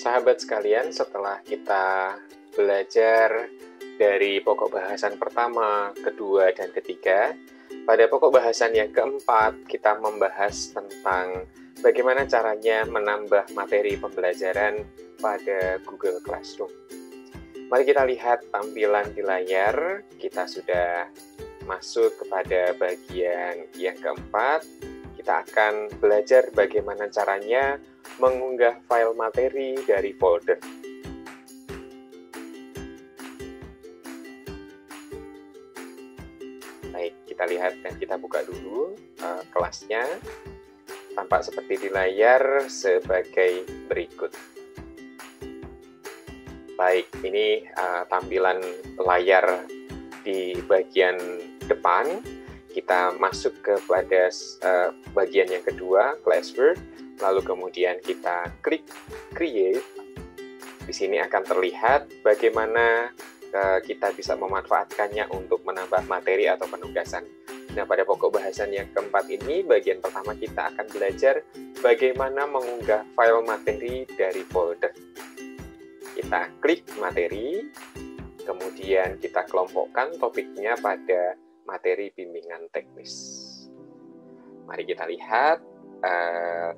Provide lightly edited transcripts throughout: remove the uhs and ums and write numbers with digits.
Sahabat sekalian, setelah kita belajar dari pokok bahasan pertama, kedua, dan ketiga, pada pokok bahasan yang keempat, kita membahas tentang bagaimana caranya menambah materi pembelajaran pada Google Classroom. Mari kita lihat tampilan di layar. Kita sudah masuk kepada bagian yang keempat. Kita akan belajar bagaimana caranya mengunggah file materi dari folder. Baik, kita lihat dan kita buka dulu kelasnya. Tampak seperti di layar sebagai berikut. Baik, ini tampilan layar di bagian depan. Kita masuk kepada bagian yang kedua, classwork. Lalu kemudian kita klik create. Di sini akan terlihat bagaimana kita bisa memanfaatkannya untuk menambah materi atau penugasan. Nah, pada pokok bahasan yang keempat ini, bagian pertama kita akan belajar bagaimana mengunggah file materi dari folder. Kita klik materi, kemudian kita kelompokkan topiknya pada materi bimbingan teknis. Mari kita lihat,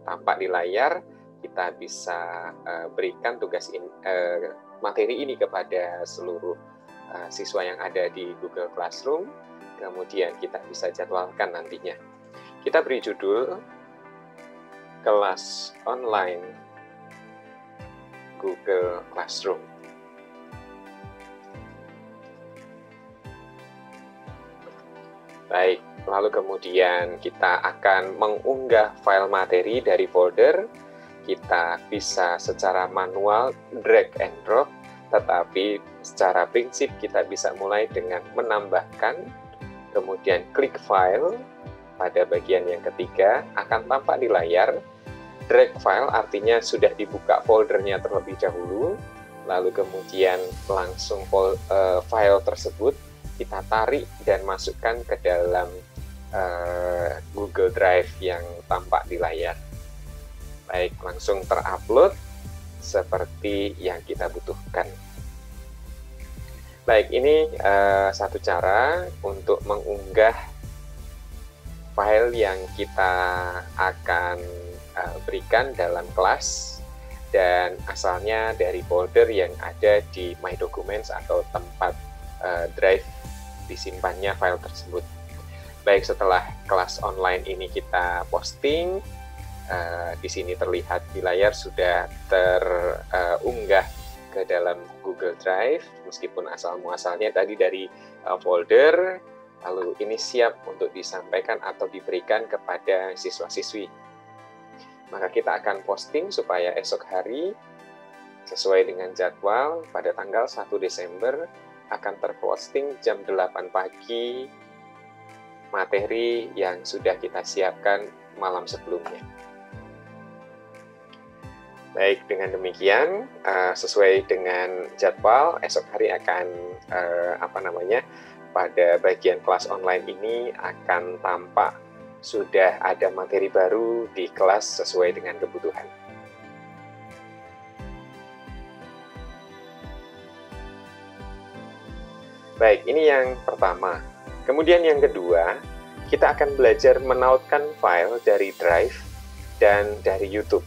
tampak di layar, kita bisa berikan tugas materi ini kepada seluruh siswa yang ada di Google Classroom, kemudian kita bisa jadwalkan nantinya. Kita beri judul, kelas online Google Classroom. Baik, lalu kemudian kita akan mengunggah file materi dari folder. Kita bisa secara manual drag and drop, tetapi secara prinsip kita bisa mulai dengan menambahkan, kemudian klik file. Pada bagian yang ketiga akan tampak di layar, drag file artinya sudah dibuka foldernya terlebih dahulu, lalu kemudian langsung file tersebut kita tarik dan masukkan ke dalam Google Drive yang tampak di layar. Baik, langsung terupload seperti yang kita butuhkan. Baik, ini satu cara untuk mengunggah file yang kita akan berikan dalam kelas, dan asalnya dari folder yang ada di My Documents atau tempat drive disimpannya file tersebut. Baik, setelah kelas online ini kita posting, di sini terlihat di layar sudah terunggah ke dalam Google Drive, meskipun asal-muasalnya tadi dari folder, lalu ini siap untuk disampaikan atau diberikan kepada siswa-siswi. Maka kita akan posting supaya esok hari, sesuai dengan jadwal, pada tanggal 1 Desember, akan terposting jam 8 pagi materi yang sudah kita siapkan malam sebelumnya. Baik, dengan demikian, sesuai dengan jadwal, esok hari akan, pada bagian kelas online ini akan tampak sudah ada materi baru di kelas sesuai dengan kebutuhan. Baik, ini yang pertama. Kemudian yang kedua, kita akan belajar menautkan file dari Drive dan dari YouTube.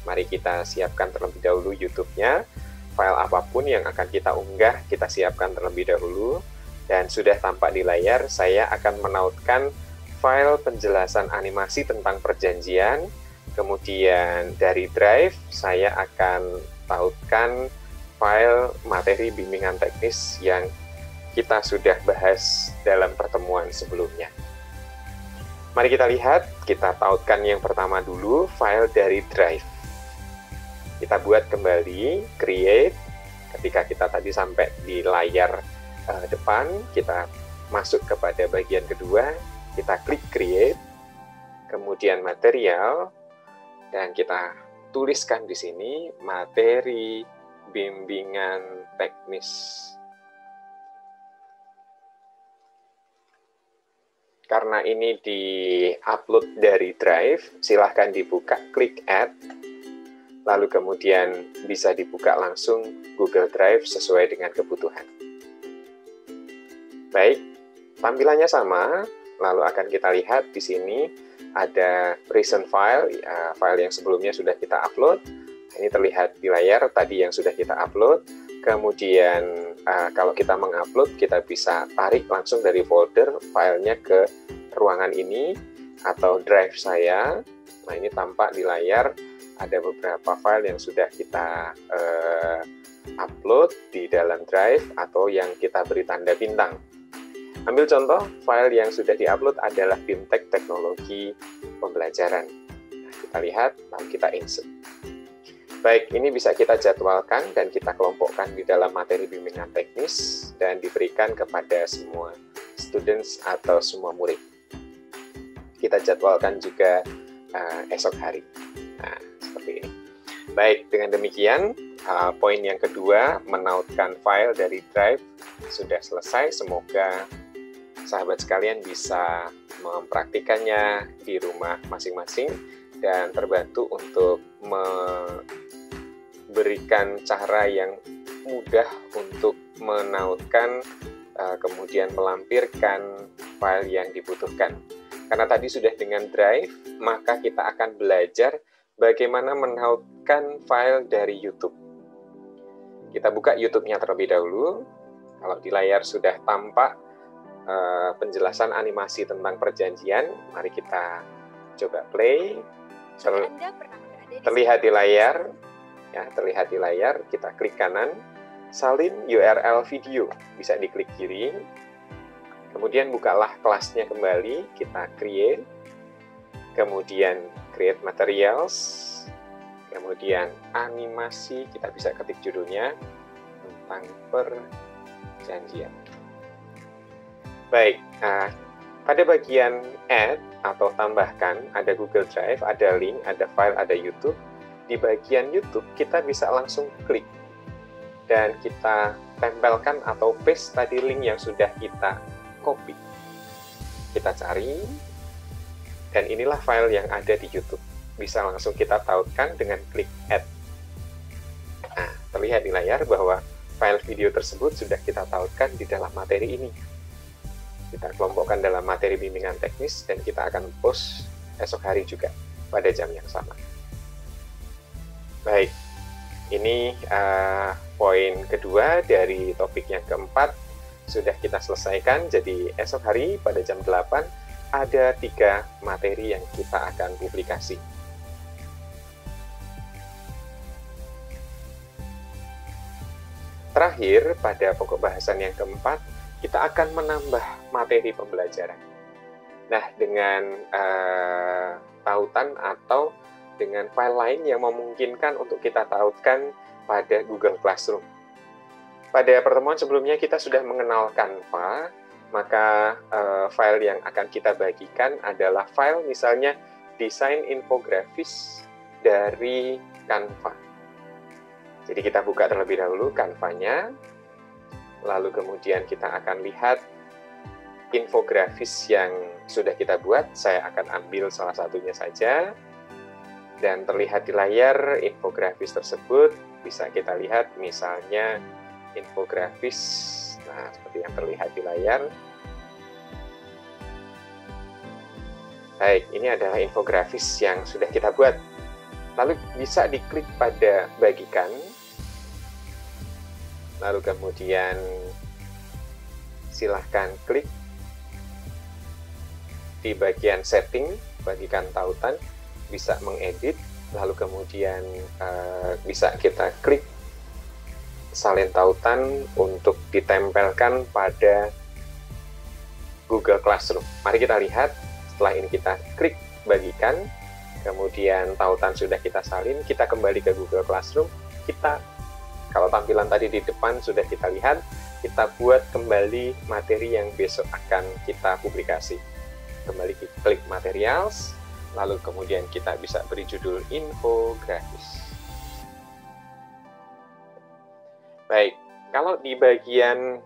Mari kita siapkan terlebih dahulu YouTube-nya. File apapun yang akan kita unggah, kita siapkan terlebih dahulu. Dan sudah tampak di layar, saya akan menautkan file penjelasan animasi tentang perjanjian. Kemudian dari Drive, saya akan tautkan file materi bimbingan teknis yang kita sudah bahas dalam pertemuan sebelumnya. Mari kita lihat, kita tautkan yang pertama dulu, file dari Drive. Kita buat kembali, create. Ketika kita tadi sampai di layar depan, kita masuk kepada bagian kedua, kita klik create, kemudian material, dan kita tuliskan di sini materi bimbingan teknis. Karena ini di-upload dari Drive, silahkan dibuka, klik Add. lalu kemudian bisa dibuka langsung Google Drive sesuai dengan kebutuhan. Baik, tampilannya sama, lalu akan kita lihat di sini ada recent file, file yang sebelumnya sudah kita upload. Ini terlihat di layar tadi yang sudah kita upload. Kemudian kalau kita mengupload, kita bisa tarik langsung dari folder filenya ke ruangan ini atau drive saya. Nah, ini tampak di layar ada beberapa file yang sudah kita upload di dalam drive atau yang kita beri tanda bintang. Ambil contoh, file yang sudah diupload adalah BIMTEK Teknologi Pembelajaran. Nah, kita lihat, lalu kita insert. Baik, ini bisa kita jadwalkan dan kita kelompokkan di dalam materi bimbingan teknis dan diberikan kepada semua students atau semua murid. Kita jadwalkan juga esok hari. Nah, seperti ini. Baik, dengan demikian, poin yang kedua, menautkan file dari drive sudah selesai. Semoga sahabat sekalian bisa mempraktikannya di rumah masing-masing dan terbantu untuk memberikan cara yang mudah untuk menautkan kemudian melampirkan file yang dibutuhkan. Karena tadi sudah dengan drive, maka kita akan belajar bagaimana menautkan file dari YouTube. Kita buka YouTube-nya terlebih dahulu. Kalau di layar sudah tampak penjelasan animasi tentang perjanjian, mari kita coba play. Terlihat di layar, ya, terlihat di layar. Kita klik kanan, salin URL video, bisa diklik kiri. Kemudian bukalah kelasnya kembali, kita create, kemudian create materials, kemudian animasi, kita bisa ketik judulnya tentang perjanjian. Baik, pada bagian add atau tambahkan, ada Google Drive, ada link, ada file, ada YouTube. Di bagian YouTube, kita bisa langsung klik dan kita tempelkan atau paste tadi link yang sudah kita copy. Kita cari, dan inilah file yang ada di YouTube. Bisa langsung kita tautkan dengan klik add. Nah, terlihat di layar bahwa file video tersebut sudah kita tautkan di dalam materi ini. Kita kelompokkan dalam materi bimbingan teknis dan kita akan post esok hari juga pada jam yang sama. Baik, ini poin kedua dari topik yang keempat sudah kita selesaikan. Jadi esok hari pada jam 8 ada 3 materi yang kita akan publikasi. Terakhir, pada pokok bahasan yang keempat, kita akan menambah materi pembelajaran. Nah, dengan tautan atau dengan file lain yang memungkinkan untuk kita tautkan pada Google Classroom. Pada pertemuan sebelumnya kita sudah mengenal Canva, maka file yang akan kita bagikan adalah file misalnya desain infografis dari Canva. Jadi kita buka terlebih dahulu Canva-nya. Lalu kemudian kita akan lihat infografis yang sudah kita buat. Saya akan ambil salah satunya saja. Dan terlihat di layar infografis tersebut. Bisa kita lihat misalnya infografis. Nah, seperti yang terlihat di layar. Baik, ini adalah infografis yang sudah kita buat. Lalu bisa diklik pada bagikan. Lalu kemudian silahkan klik di bagian setting, bagikan tautan, bisa mengedit, lalu kemudian bisa kita klik salin tautan untuk ditempelkan pada Google Classroom. Mari kita lihat, setelah ini kita klik bagikan, kemudian tautan sudah kita salin, kita kembali ke Google Classroom, kalau tampilan tadi di depan sudah kita lihat, kita buat kembali materi yang besok akan kita publikasi. Kembali klik materials, lalu kemudian kita bisa beri judul infografis. Baik, kalau di bagian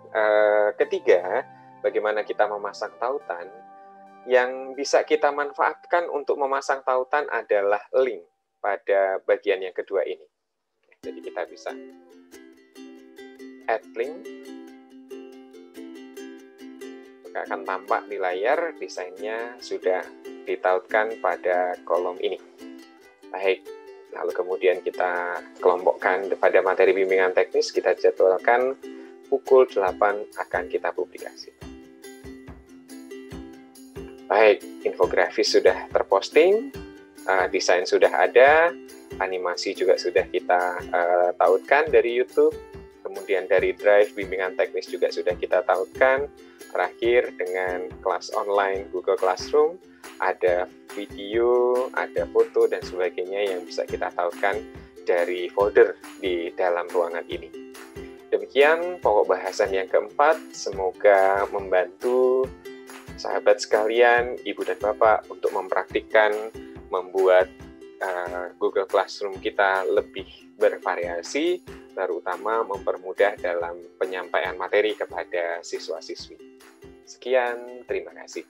ketiga, bagaimana kita memasang tautan, yang bisa kita manfaatkan untuk memasang tautan adalah link. pada bagian yang kedua ini. Jadi kita bisa add link, maka akan tampak di layar desainnya sudah ditautkan pada kolom ini. Baik, lalu kemudian kita kelompokkan pada materi bimbingan teknis, kita jadwalkan pukul 8 akan kita publikasi. Baik, infografis sudah terposting, desain sudah ada, animasi juga sudah kita tautkan dari YouTube, kemudian dari Drive bimbingan teknis juga sudah kita tautkan. Terakhir dengan kelas online Google Classroom, ada video, ada foto, dan sebagainya yang bisa kita tautkan dari folder di dalam ruangan ini. Demikian pokok bahasan yang keempat, semoga membantu sahabat sekalian, Ibu dan Bapak untuk mempraktikkan membuat Google Classroom kita lebih bervariasi, terutama mempermudah dalam penyampaian materi kepada siswa-siswi. Sekian, terima kasih.